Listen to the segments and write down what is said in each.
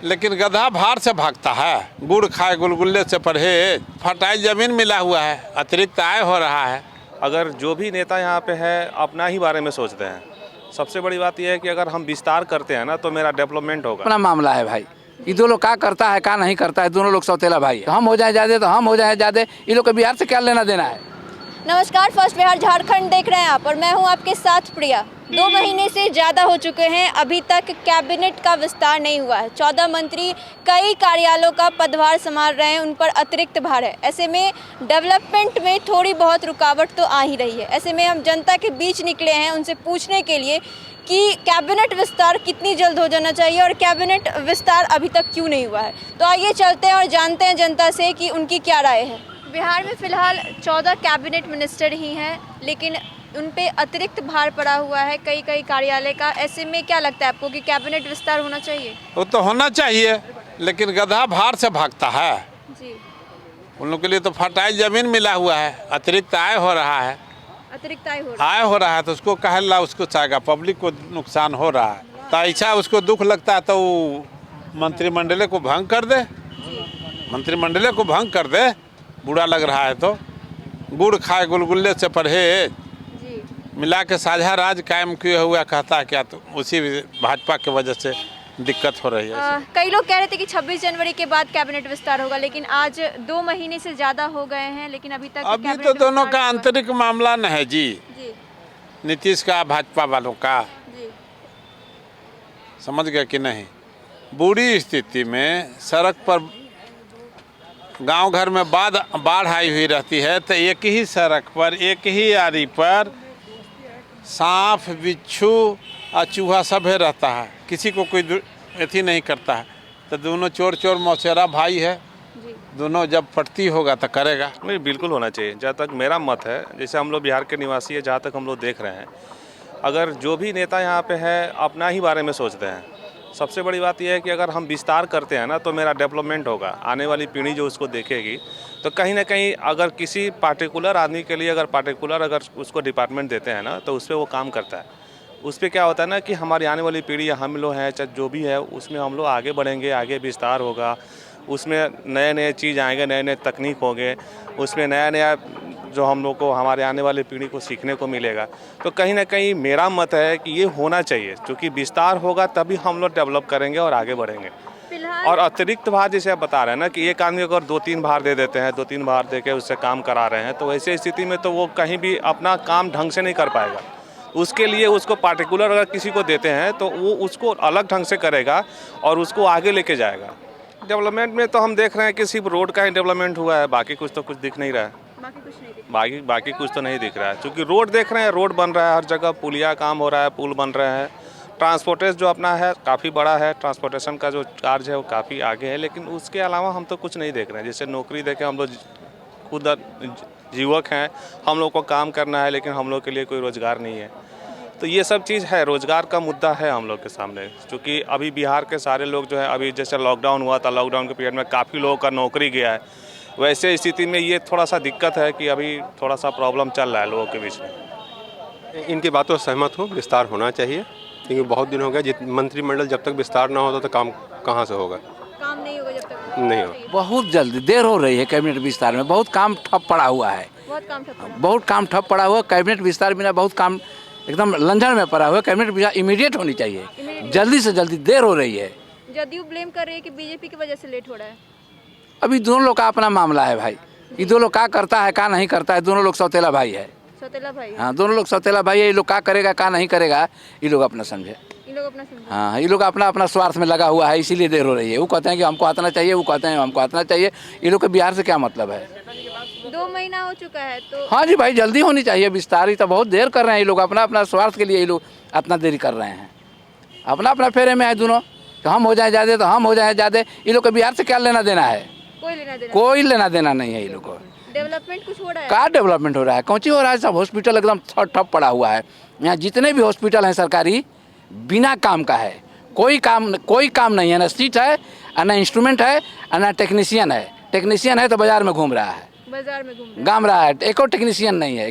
लेकिन गधा भार से भागता है। गुड़ खाए गुलगुल्ले से परहेज, फटाई जमीन मिला हुआ है, अतिरिक्त आय हो रहा है। अगर जो भी नेता यहाँ पे है अपना ही बारे में सोचते हैं, सबसे बड़ी बात यह है कि अगर हम विस्तार करते हैं ना तो मेरा डेवलपमेंट होगा। अपना मामला है भाई, ये दो लोग क्या करता है क्या नहीं करता है, दोनों लोग सौतेला भाई है। हम हो जाए ज्यादा तो हम हो जाए ज्यादा, ये लोग को बिहार से क्या लेना देना है। नमस्कार, फर्स्ट बिहार झारखंड देख रहे हैं आप और मैं हूं आपके साथ प्रिया। 2 महीने से ज़्यादा हो चुके हैं, अभी तक कैबिनेट का विस्तार नहीं हुआ है। 14 मंत्री कई कार्यालयों का पदभार संभाल रहे हैं, उन पर अतिरिक्त भार है। ऐसे में डेवलपमेंट में थोड़ी बहुत रुकावट तो आ ही रही है। ऐसे में हम जनता के बीच निकले हैं उनसे पूछने के लिए कि कैबिनेट विस्तार कितनी जल्द हो जाना चाहिए और कैबिनेट विस्तार अभी तक क्यों नहीं हुआ है। तो आइए चलते हैं और जानते हैं जनता से कि उनकी क्या राय है। बिहार में फ़िलहाल 14 कैबिनेट मिनिस्टर ही हैं, लेकिन उन पे अतिरिक्त भार पड़ा हुआ है कई कार्यालय का। ऐसे में क्या लगता है आपको कि कैबिनेट विस्तार होना चाहिए? वो तो होना चाहिए, लेकिन गधा भार से भागता है जी, उन लोग के लिए तो फटाई जमीन मिला हुआ है, अतिरिक्त आय हो रहा है। अतिरिक्त आय हो रहा है तो उसको कहला उसको चाहेगा, पब्लिक को नुकसान हो रहा है। तो ऐसा उसको दुख लगता है तो वो मंत्रिमंडल को भंग कर दे, मंत्रिमंडल को भंग कर दे। बुरा लग रहा है तो गुड़ खाए गुलगुल्ले से परहेज, मिला के साझा राज कायम किए हुआ कहता है क्या, तो उसी भाजपा की वजह से दिक्कत हो रही है। कई लोग कह रहे थे कि 26 जनवरी के बाद कैबिनेट विस्तार होगा, लेकिन आज 2 महीने से ज़्यादा हो गए हैं, लेकिन अभी तो दोनों का आंतरिक मामला न है जी, नीतीश का भाजपा वालों का। समझ गए कि नहीं? बुरी स्थिति में सड़क पर गांव घर में बाढ़ आई हुई रहती है तो एक ही सड़क पर एक ही आरी पर सांप बिच्छू और चूहा सभे रहता है, किसी को कोई अथी नहीं करता है। तो दोनों चोर मौसेरा भाई है, दोनों जब पटती होगा तो करेगा। नहीं, बिल्कुल होना चाहिए। जहाँ तक मेरा मत है, जैसे हम लोग बिहार के निवासी है, जहाँ तक हम लोग देख रहे हैं, अगर जो भी नेता यहाँ पे है अपना ही बारे में सोचते हैं, सबसे बड़ी बात यह है कि अगर हम विस्तार करते हैं ना तो मेरा डेवलपमेंट होगा, आने वाली पीढ़ी जो उसको देखेगी। तो कहीं ना कहीं अगर किसी पार्टिकुलर आदमी के लिए अगर उसको डिपार्टमेंट देते हैं ना तो उस पर वो काम करता है। उस पर क्या होता है ना कि हमारी आने वाली पीढ़ी या हम लोग हैं चाहे जो भी है, उसमें हम लोग आगे बढ़ेंगे, आगे विस्तार होगा, उसमें नए चीज़ आएंगे, नए तकनीक होंगे, उसमें नया जो हम लोग को हमारे आने वाली पीढ़ी को सीखने को मिलेगा। तो कहीं ना कहीं मेरा मत है कि ये होना चाहिए, क्योंकि विस्तार होगा तभी हम लोग डेवलप करेंगे और आगे बढ़ेंगे। और अतिरिक्त भार जैसे आप बता रहे हैं ना कि एक आदमी अगर 2-3 भार दे देते हैं, 2-3 भार दे के उससे काम करा रहे हैं, तो ऐसे स्थिति में तो वो कहीं भी अपना काम ढंग से नहीं कर पाएगा। उसके लिए उसको पार्टिकुलर अगर किसी को देते हैं तो वो उसको अलग ढंग से करेगा और उसको आगे लेके जाएगा। डेवलपमेंट में तो हम देख रहे हैं कि सिर्फ रोड का ही डेवलपमेंट हुआ है, बाकी कुछ दिख नहीं रहा है। बाकी कुछ तो नहीं दिख रहा है, क्योंकि रोड देख रहे हैं, रोड बन रहा है हर जगह, पुलिया काम हो रहा है, पुल बन रहे हैं। ट्रांसपोर्टेशन जो अपना है काफ़ी बड़ा है, ट्रांसपोर्टेशन का जो चार्ज है वो काफ़ी आगे है, लेकिन उसके अलावा हम तो कुछ नहीं देख रहे हैं। जैसे नौकरी देके हम लोग खुद युवक हैं, हम लोग को काम करना है, लेकिन हम लोग के लिए कोई रोज़गार नहीं है। तो ये सब चीज़ है, रोज़गार का मुद्दा है हम लोग के सामने, क्योंकि अभी बिहार के सारे लोग जो है, अभी जैसे लॉकडाउन हुआ था, लॉकडाउन के पीरियड में काफ़ी लोगों का नौकरी गया है। वैसे स्थिति में ये थोड़ा सा दिक्कत है कि अभी थोड़ा सा प्रॉब्लम चल रहा है लोगों के बीच में। इनकी बातों से सहमत हूँ, विस्तार होना चाहिए, क्योंकि बहुत दिन हो गया मंत्रिमंडल जब तक विस्तार ना होता तो काम कहाँ से होगा, काम नहीं होगा जब तक नहीं हो। बहुत जल्दी देर हो रही है कैबिनेट विस्तार में, बहुत काम ठप पड़ा हुआ है, बहुत काम ठप पड़ा हुआ है। कैबिनेट विस्तार बिना बहुत काम एकदम लंझन में पड़ा हुआ है। कैबिनेट विस्तार इमीडिएट होनी चाहिए, जल्दी से जल्दी, देर हो रही है। जदयू ब्लेम कर रही है कि बीजेपी की वजह से लेट हो रहा है। अभी दोनों लोग का अपना मामला है भाई, ये दो लोग क्या करता है क्या नहीं करता है, दोनों लोग सौतेला भाई है। सौतेला भाई, हाँ, दोनों लोग सौतेला भाई है। ये लोग क्या करेगा क्या नहीं करेगा, ये लोग अपना समझे, हाँ, ये लोग अपना स्वार्थ में लगा हुआ है, इसीलिए देर हो रही है। वो कहते हैं कि हमको आतना चाहिए, वो कहते हैं हमको आतना चाहिए। ये लोग के बिहार से क्या मतलब है? 2 महीना हो चुका है तो हाँ जी भाई, जल्दी होनी चाहिए विस्तार। तो बहुत देर कर रहे हैं ये लोग, अपना स्वार्थ के लिए ये लोग इतना देरी कर रहे हैं। अपना फेरे में है दोनों, तो हम हो जाए ज़्यादा तो हम हो जाए ज़्यादा। ये लोग के बिहार से क्या लेना देना है? कोई लेना देना नहीं है ये लोग को। डेवलपमेंट कुछ हो रहा है? क्या डेवलपमेंट हो रहा है? कौन सी हो रहा है? सब हॉस्पिटल एकदम ठप पड़ा हुआ है। यहाँ जितने भी हॉस्पिटल हैं सरकारी, बिना काम का है, कोई काम नहीं है। ना सीट है, ना इंस्ट्रूमेंट है, ना टेक्नीशियन है। टेक्नीशियन है तो बाजार में घूम रहा है, घाम रहा है। एको टेक्नीशियन नहीं है।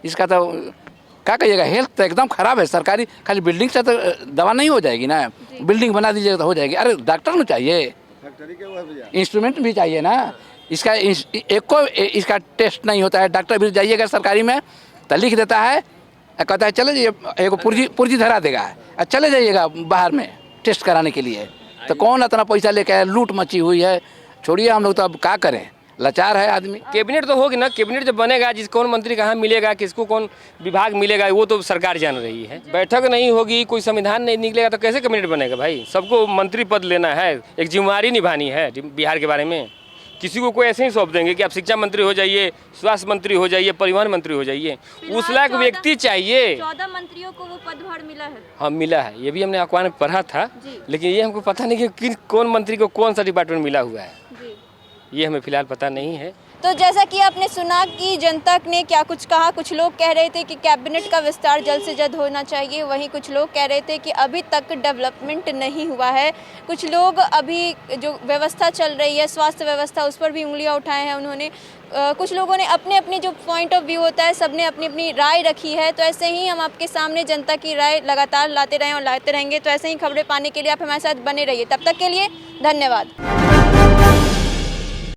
इसका तो क्या कहिएगा, हेल्थ तो एकदम खराब है। सरकारी खाली बिल्डिंग से तो दवा नहीं हो जाएगी ना, बिल्डिंग बना दीजिएगा तो हो जाएगी। अरे डॉक्टर न चाहिए, इंस्ट्रूमेंट भी चाहिए ना। इसका इसका टेस्ट नहीं होता है। डॉक्टर भी जाइएगा सरकारी में तो लिख देता है, कहता है चले जाइए, एक पुर्जी धरा देगा, चले जाइएगा बाहर में टेस्ट कराने के लिए। तो कौन इतना पैसा लेके आए, लूट मची हुई है। छोड़िए, हम लोग तो अब क्या करें, लाचार है आदमी। कैबिनेट तो होगी ना, कैबिनेट जब बनेगा, जिस कौन मंत्री कहाँ मिलेगा, किसको कौन विभाग मिलेगा, वो तो सरकार जान रही है। बैठक नहीं होगी, कोई संविधान नहीं निकलेगा तो कैसे कैबिनेट बनेगा भाई। सबको मंत्री पद लेना है, एक जिम्मेवारी निभानी है बिहार के बारे में। किसी को कोई ऐसे ही सौंप देंगे कि आप शिक्षा मंत्री हो जाइए, स्वास्थ्य मंत्री हो जाइए, परिवहन मंत्री हो जाइए। उस लायक व्यक्ति चाहिए। 14 मंत्रियों को वो पदभार मिला है। हाँ मिला है, ये भी हमने अखबार में पढ़ा था, लेकिन ये हमको पता नहीं कि कौन मंत्री को कौन सा डिपार्टमेंट मिला हुआ है, ये हमें फिलहाल पता नहीं है। तो जैसा कि आपने सुना कि जनता ने क्या कुछ कहा। कुछ लोग कह रहे थे कि कैबिनेट का विस्तार जल्द से जल्द होना चाहिए, वहीं कुछ लोग कह रहे थे कि अभी तक डेवलपमेंट नहीं हुआ है। कुछ लोग अभी जो व्यवस्था चल रही है, स्वास्थ्य व्यवस्था, उस पर भी उंगलियां उठाए हैं उन्होंने। कुछ लोगों ने अपने अपने जो पॉइंट ऑफ व्यू होता है, सबने अपनी अपनी राय रखी है। तो ऐसे ही हम आपके सामने जनता की राय लगातार लाते रहें और लाते रहेंगे। तो ऐसे ही खबरें पाने के लिए आप हमारे साथ बने रहिए। तब तक के लिए धन्यवाद।